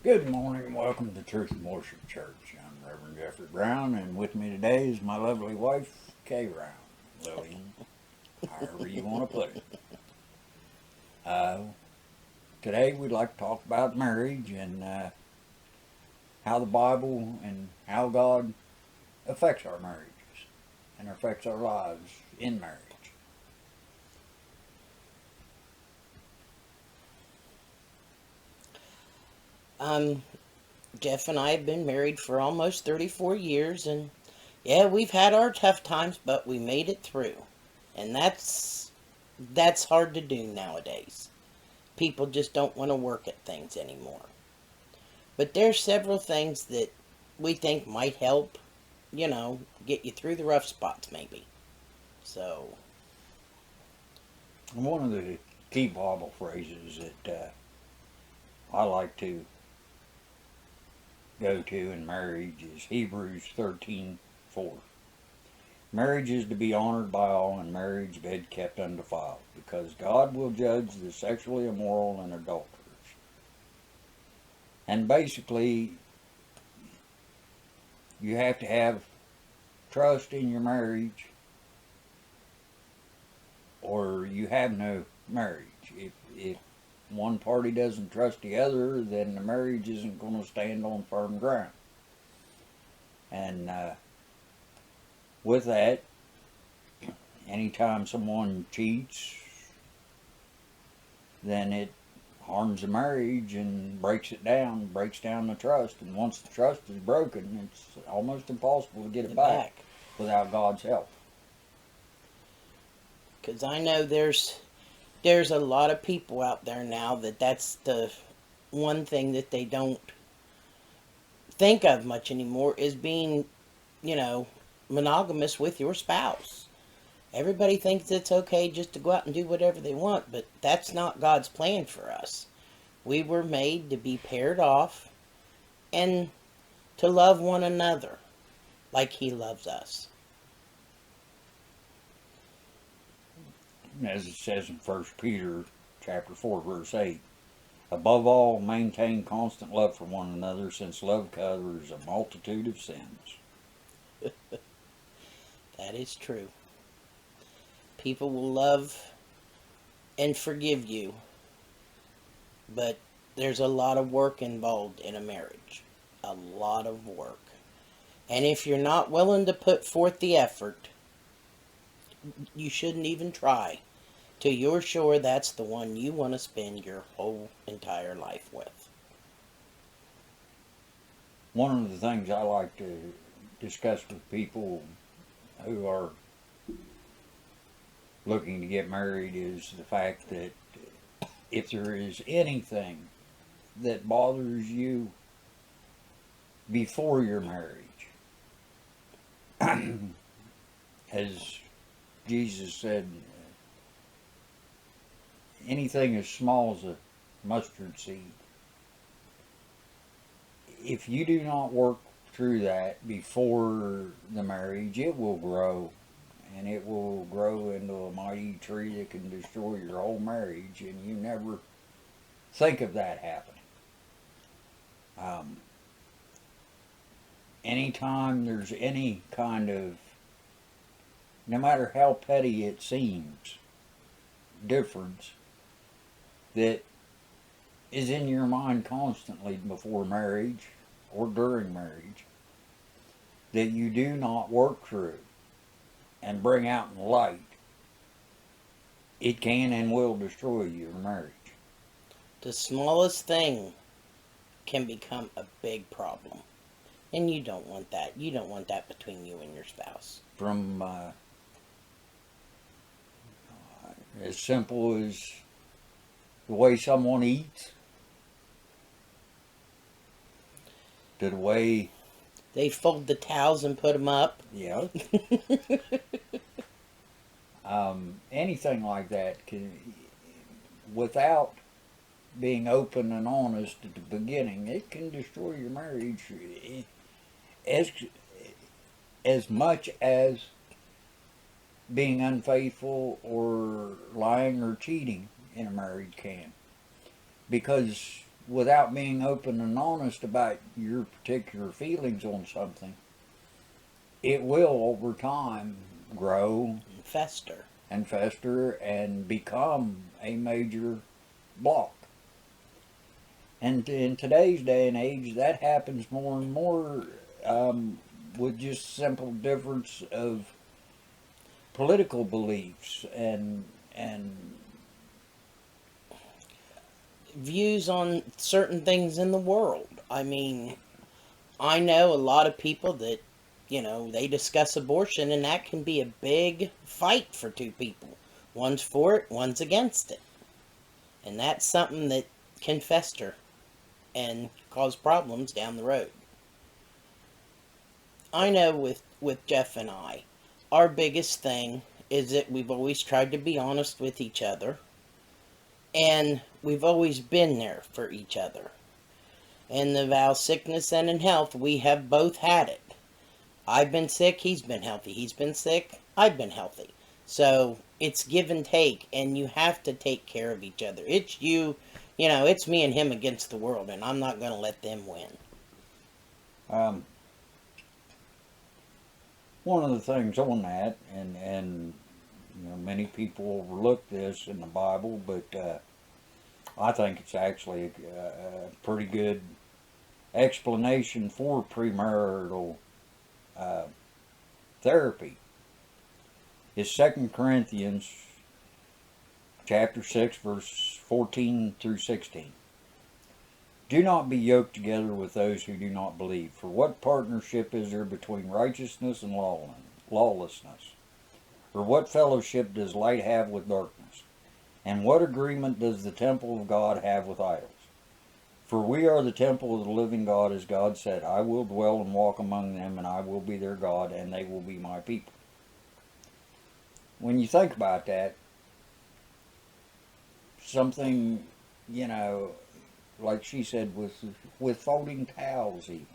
Good morning, welcome to Truth and Worship Church. I'm Reverend Jeffrey Brown, and with me today is my lovely wife, Kay Brown. Lillian, however you want to put it. Uh, Today we'd like to talk about marriage and how the Bible and how God affects our marriages and affects our lives in marriage. Um, Jeff and I have been married for almost 34 years, and yeah, we've had our tough times, but we made it through. And that's hard to do nowadays. People just don't want to work at things anymore. But there's several things that we think might help, get you through the rough spots maybe. So, And one of the key Bible phrases that I like to go to in marriage is Hebrews 13:4. Marriage is to be honored by all, and marriage bed kept undefiled, because God will judge the sexually immoral and adulterers. And basically, you have to have trust in your marriage, or you have no marriage. If one party doesn't trust the other, then the marriage isn't going to stand on firm ground. And with that, anytime someone cheats, then it harms the marriage and breaks down the trust. And once the trust is broken, it's almost impossible to get it back without God's help. because I know there's a lot of people out there now that's the one thing that they don't think of much anymore is being, you know, monogamous with your spouse. Everybody thinks it's okay just to go out and do whatever they want, but that's not God's plan for us. We were made to be paired off and to love one another like He loves us. As it says in 1 Peter chapter 4, verse 8, above all, maintain constant love for one another, since love covers a multitude of sins. That is true. People will love and forgive you, but there's a lot of work involved in a marriage. A lot of work. And if you're not willing to put forth the effort, you shouldn't even try till you're sure that's the one you want to spend your whole entire life with. One of the things I like to discuss with people who are looking to get married is the fact that if there is anything that bothers you before your marriage, as Jesus said, anything as small as a mustard seed, if you do not work through that before the marriage, it will grow. And it will grow into a mighty tree that can destroy your whole marriage, and you never think of that happening. Um, Anytime there's any kind of, no matter how petty it seems, difference that is in your mind constantly before marriage or during marriage that you do not work through and bring out in light, it can and will destroy your marriage. The smallest thing can become a big problem. And you don't want that. You don't want that between you and your spouse. From as simple as the way someone eats to the way, They fold the towels and put them up. yeah, anything like that can, without being open and honest at the beginning, it can destroy your marriage as as much as being unfaithful or lying or cheating in a marriage can. Because without being open and honest about your particular feelings on something, it will over time grow Fester. and fester and become a major block. And in today's day and age, that happens more and more, with just simple difference of political beliefs and Views on certain things in the world. I mean, I know a lot of people that, they discuss abortion, and that can be a big fight for two people. One's for it, one's against it. And that's something that can fester and cause problems down the road. I know with Jeff and I, our biggest thing is that we've always tried to be honest with each other, and we've always been there for each other. In the vow sickness and in health, we have both had it. I've been sick, he's been healthy. He's been sick, I've been healthy. So it's give and take, and you have to take care of each other. It's it's me and him against the world, and I'm not going to let them win. um, one of the things on that, and many people overlook this in the Bible, but I think it's actually a pretty good explanation for premarital therapy. Is 2 Corinthians chapter 6 verse 14 through 16. Do not be yoked together with those who do not believe. For what partnership is there between righteousness and lawlessness? Or what fellowship does light have with darkness? And what agreement does the temple of God have with idols? For we are the temple of the living God, as God said, I will dwell and walk among them, and I will be their God, and they will be my people. When you think about that, something, like she said, with folding towels even.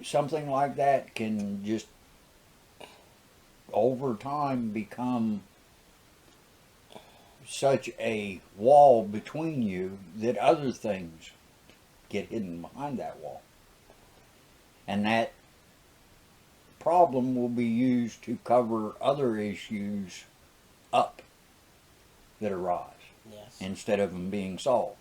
Something like that can just over time become such a wall between you that other things get hidden behind that wall. And that problem will be used to cover other issues up that arise, Yes. instead of them being solved.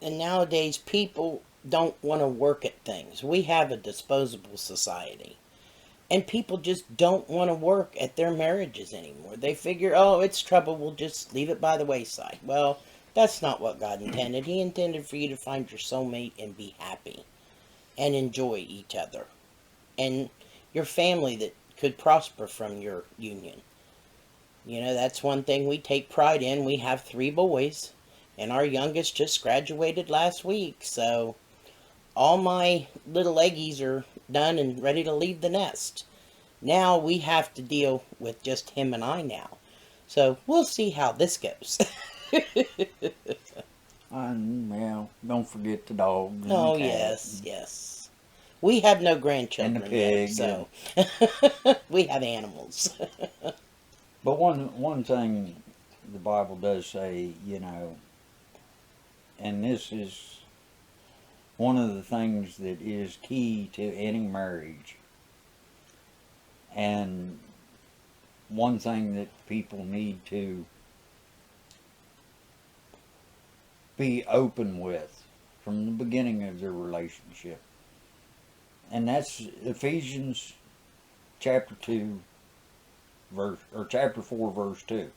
And nowadays, people don't want to work at things. We have a disposable society. And people just don't want to work at their marriages anymore. They figure, oh, it's trouble, we'll just leave it by the wayside. Well, that's not what God intended. He intended for you to find your soulmate and be happy and enjoy each other and your family that could prosper from your union. That's one thing we take pride in. We have 3 boys, and our youngest just graduated last week, so all my little eggies are done and ready to leave the nest. Now we have to deal with just him and I now. So we'll see how this goes. And don't forget the dog. And Oh, the cat yes, yes. We have no grandchildren and the pig. yet, so we have animals. But one thing the Bible does say, and this is one of the things that is key to any marriage, and one thing that people need to be open with from the beginning of their relationship. And that's Ephesians chapter 4 verse 2.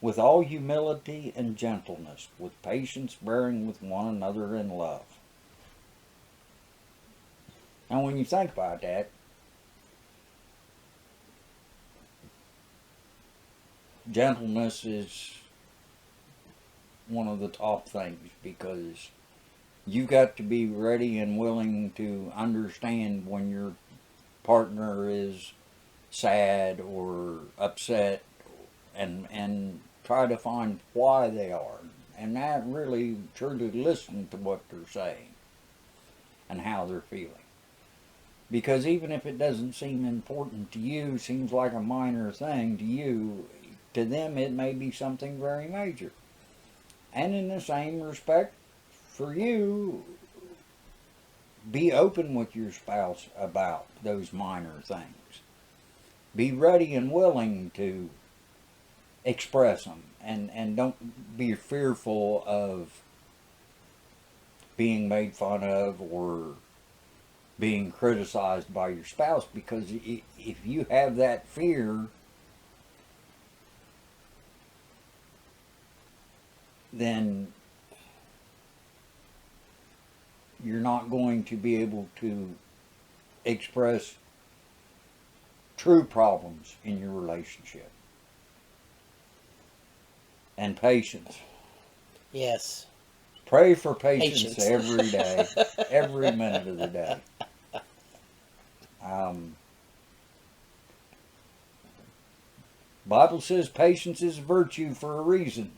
With all humility and gentleness, with patience bearing with one another in love. Now when you think about that, gentleness is one of the top things, because you've got to be ready and willing to understand when your partner is sad or upset, and try to find why they are, and not really truly listen to what they're saying and how they're feeling. Because even if it doesn't seem important to you, seems like a minor thing to you, to them it may be something very major. And in the same respect, for you, be open with your spouse about those minor things. Be ready and willing to express them, and don't be fearful of being made fun of or being criticized by your spouse, because if you have that fear, then you're not going to be able to express true problems in your relationship. And patience. Yes. Pray for patience Patience. every day, every minute of the day. Bible says patience is a virtue for a reason,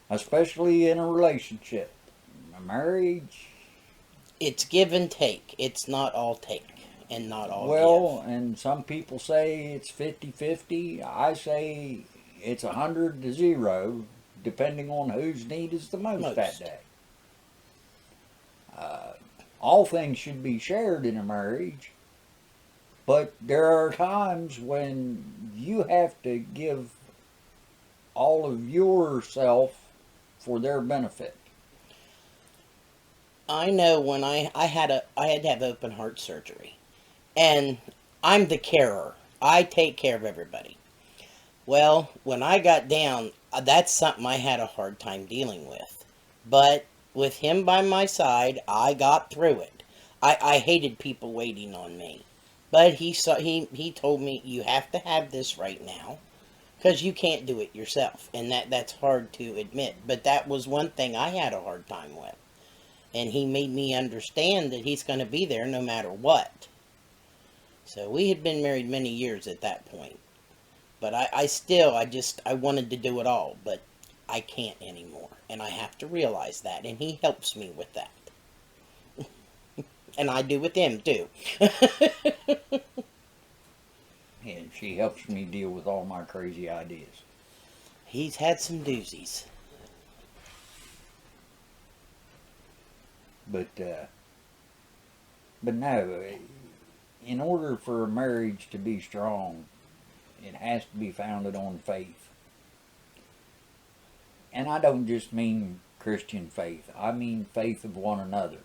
especially in a relationship. A marriage, It's give and take. It's not all take and not all well, give. and some people say it's 50-50. I say it's 100-0, depending on whose need is the most that Most. day. All things should be shared in a marriage, but there are times when you have to give all of yourself for their benefit. I know when I had to have open heart surgery, and I'm the carer. I take care of everybody. Well, when I got down, that's something I had a hard time dealing with. But with him by my side, I got through it. I hated people waiting on me. But he told me you have to have this right now because you can't do it yourself, and that's hard to admit. But that was one thing I had a hard time with, and he made me understand that he's going to be there no matter what. So we had been married many years at that point. But I wanted to do it all, but I can't anymore. And I have to realize that. And he helps me with that. And I do with him, too. And she helps me deal with all my crazy ideas. He's had some doozies. But no, in order for a marriage to be strong, it has to be founded on faith. And I don't just mean Christian faith. I mean faith of one another.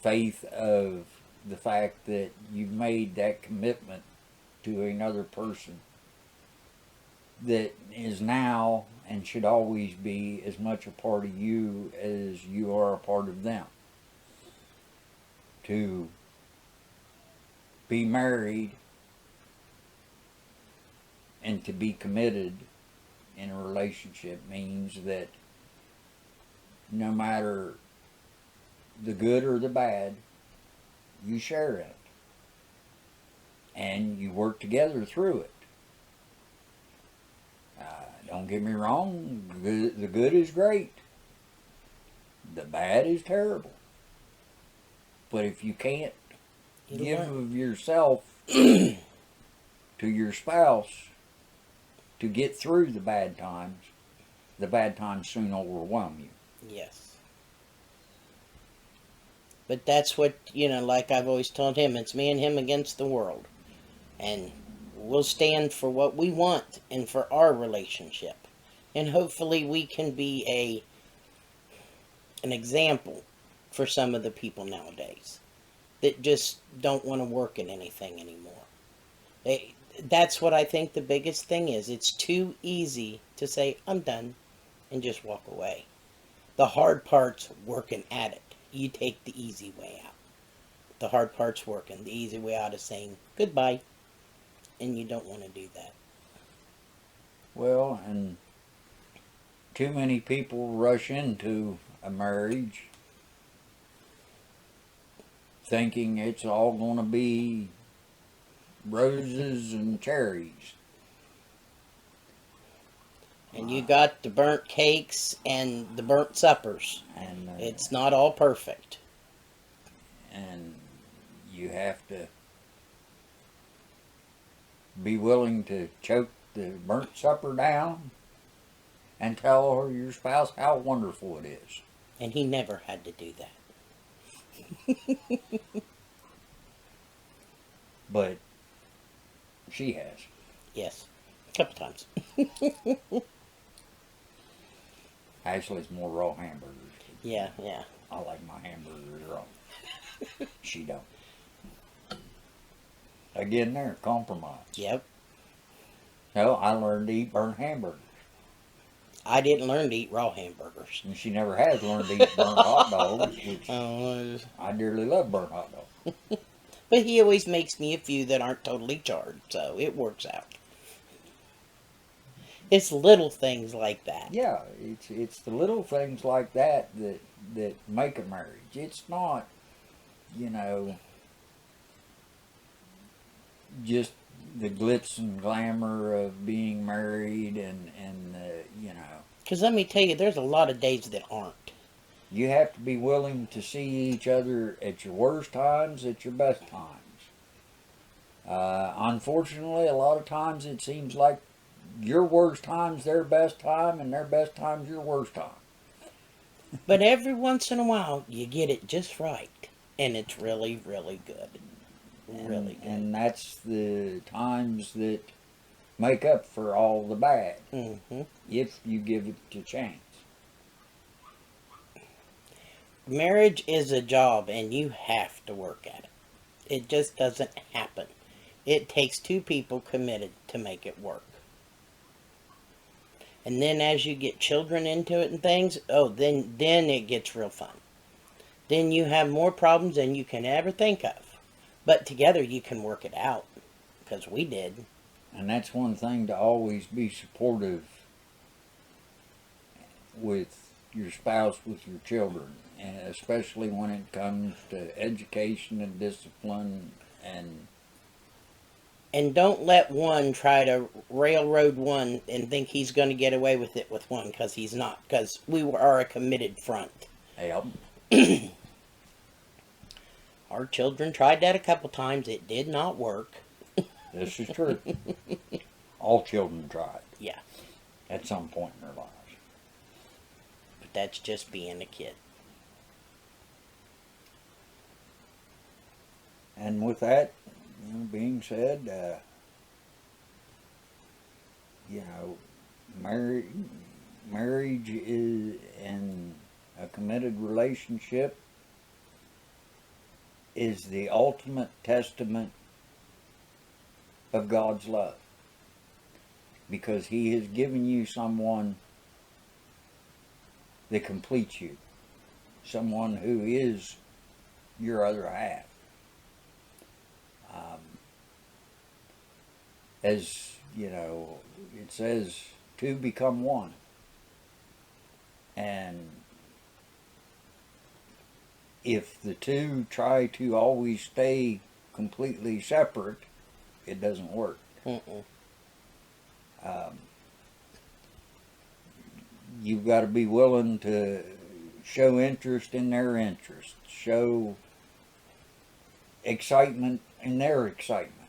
Faith of the fact that you've made that commitment to another person that is now and should always be as much a part of you as you are a part of them. To be married and to be committed in a relationship means that no matter the good or the bad, you share it. And you work together through it. Don't get me wrong, the good is great. The bad is terrible. But if you can't give of yourself to your spouse to get through the bad times soon overwhelm you. Yes. But that's what, like I've always told him, it's me and him against the world. And we'll stand for what we want and for our relationship. And hopefully we can be an example for some of the people nowadays that just don't want to work at anything anymore. That's what I think the biggest thing is. It's too easy to say, I'm done, and just walk away. The hard part's working at it. You take the easy way out. The hard part's working. The easy way out is saying goodbye. And you don't want to do that. Well, and too many people rush into a marriage thinking it's all going to be roses and cherries. And you got the burnt cakes and the burnt suppers. And It's not all perfect. and you have to be willing to choke the burnt supper down and tell your spouse how wonderful it is. And he never had to do that. But she has. Yes. A couple times. Actually, it's more raw hamburgers. Yeah, yeah. I like my hamburgers raw. She don't. Again, there, compromise. Yep. No, I learned to eat burnt hamburgers. I didn't learn to eat raw hamburgers. And she never has learned to eat burnt hot dogs, which I dearly love burnt hot dogs. But he always makes me a few that aren't totally charred, so it works out. It's little things like that. Yeah, it's the little things like that that make a marriage. It's not, you know, just the glitz and glamour of being married and you know. Because let me tell you, there's a lot of days that aren't. You have to be willing to see each other at your worst times, at your best times. Unfortunately, a lot of times it seems like your worst time's their best time, and their best time's your worst time. But every once in a while, you get it just right. And it's really, really good. Really good. And that's the times that make up for all the bad, if you give it a chance. Marriage is a job, and you have to work at it. It just doesn't happen. It takes two people committed to make it work. And then as you get children into it and things, then it gets real fun. Then you have more problems than you can ever think of. But together you can work it out, because we did. And that's one thing, to always be supportive with your spouse, with your children, and especially when it comes to education and discipline. And don't let one try to railroad one and think he's going to get away with it with one, because he's not, because we are a committed front. Yep. Our children tried that a couple times. It did not work. This is true. All children try it. Yeah. At some point in their lives. But that's just being a kid. And with that, being said, marriage is, and a committed relationship is the ultimate testament of God's love, because He has given you someone that completes you, someone who is your other half. As you know, it says, two become one. And if the two try to always stay completely separate, it doesn't work. You've got to be willing to show interest in their interest, show excitement in their excitement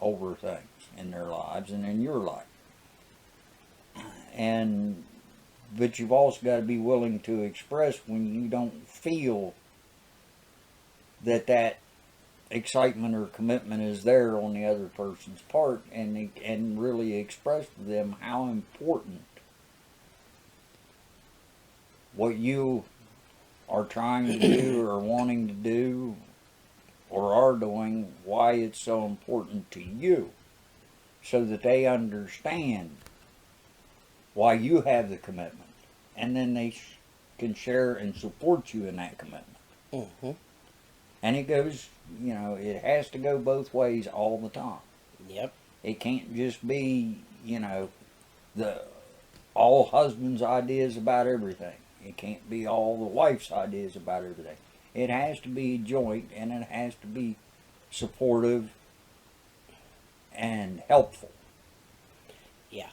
over things in their lives and in your life. But you've also got to be willing to express when you don't feel that excitement or commitment is there on the other person's part, and really express to them how important what you are trying to do or wanting to do or are doing, why it's so important to you, so that they understand why you have the commitment, and then they can share and support you in that commitment. And it goes, it has to go both ways all the time. Yep. It can't just be, all husband's ideas about everything. It can't be all the wife's ideas about everything. It has to be joint, and it has to be supportive and helpful. Yeah.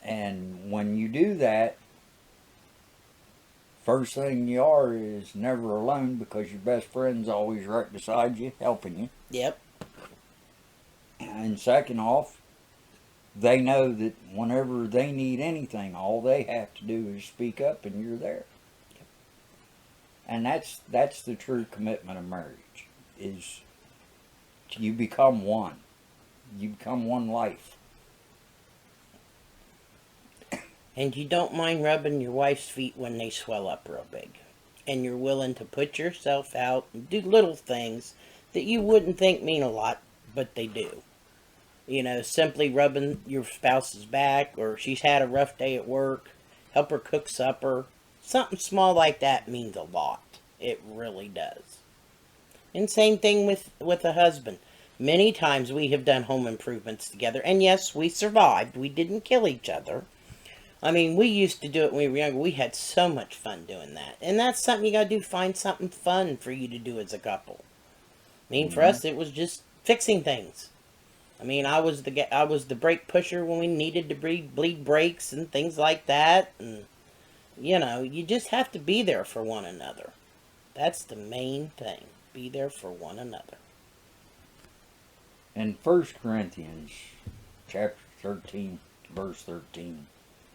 And when you do that, first thing you are is never alone because your best friend's always right beside you, helping you. Yep. And second off, they know that whenever they need anything, all they have to do is speak up and you're there. And that's the true commitment of marriage, is you become one. You become one life. And you don't mind rubbing your wife's feet when they swell up real big. And you're willing to put yourself out and do little things that you wouldn't think mean a lot, but they do. You know, simply rubbing your spouse's back, or she's had a rough day at work, help her cook supper. Something small like that means a lot. It really does. And same thing with a husband. Many times we have done home improvements together. And yes, we survived. We didn't kill each other. I mean, we used to do it when we were younger. We had so much fun doing that. And that's something you got to do. Find something fun for you to do as a couple. I mean, for us, it was just fixing things. I mean, I was the brake pusher when we needed to bleed brakes and things like that. And, you know, you just have to be there for one another. That's the main thing. Be there for one another. In 1 Corinthians chapter 13, verse 13,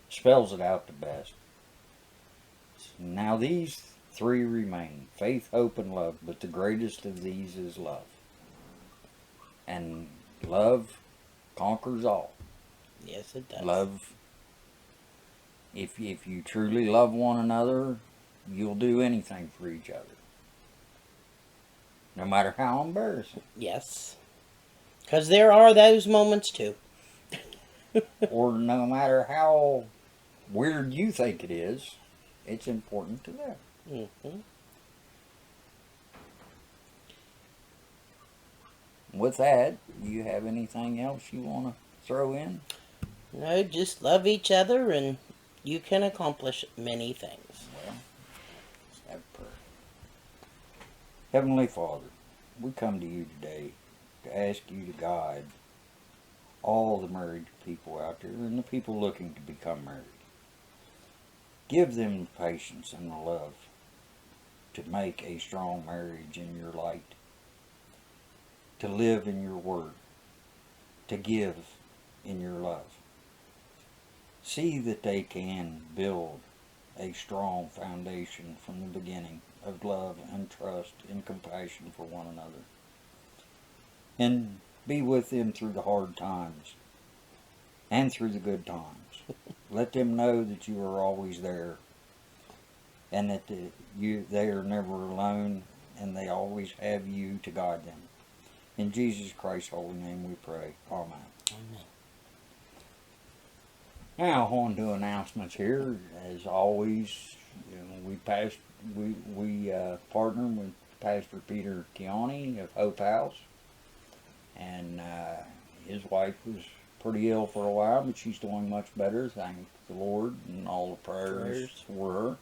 spells it out the best. Now these three remain, faith, hope, and love, but the greatest of these is love. And love conquers all. Yes, it does. Love, if you truly love one another, you'll do anything for each other. No matter how embarrassing. Yes. Because there are those moments too. Or no matter how weird you think it is, it's important to them. Mm-hmm. With that, do you have anything else you want to throw in? No, just love each other and you can accomplish many things. Well, let's have prayer. Heavenly Father, we come to you today to ask you to guide all the married people out there and the people looking to become married. Give them the patience and the love to make a strong marriage in your light, to live in your word, to give in your love. See that they can build a strong foundation from the beginning of love and trust and compassion for one another. And be with them through the hard times and through the good times. Let them know that you are always there and that they are never alone and they always have you to guide them. In Jesus Christ's holy name we pray. Amen. Amen. Now on to announcements here. As always, we partner with Pastor Peter Chiani of Hope House, and his wife was pretty ill for a while, but she's doing much better, thank the Lord, and all the prayers for her.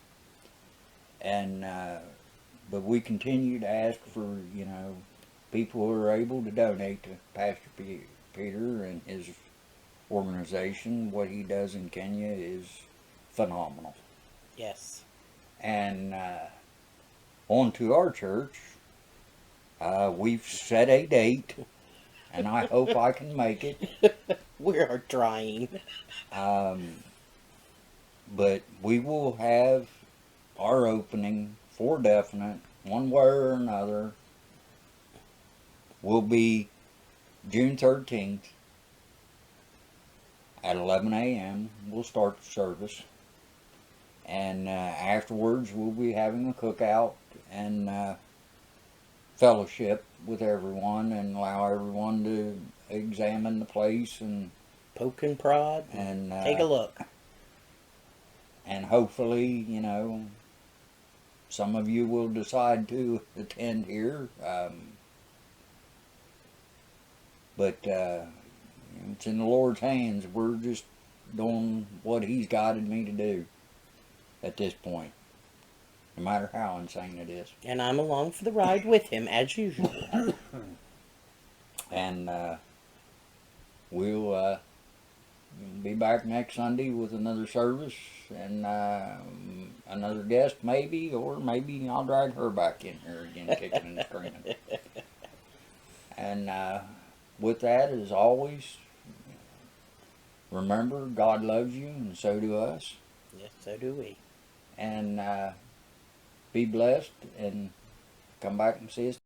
And but we continue to ask for people who are able to donate to Pastor Peter and his organization. What he does in Kenya is phenomenal. Yes. And on to our church. We've set a date, and I hope I can make it. We are trying. But we will have our opening for definite, one way or another, will be June 13th at 11 a.m. We'll start the service. And afterwards, we'll be having a cookout and fellowship with everyone and allow everyone to examine the place and poke and prod and take a look. And hopefully, some of you will decide to attend here. But it's in the Lord's hands. We're just doing what He's guided me to do at this point, no matter how insane it is. And I'm along for the ride with him, as usual. And we'll be back next Sunday with another service and another guest, maybe, or maybe I'll drag her back in here again, kicking and screaming. And with that, as always, remember, God loves you, and so do us. Yes, so do we. And be blessed, and come back and see us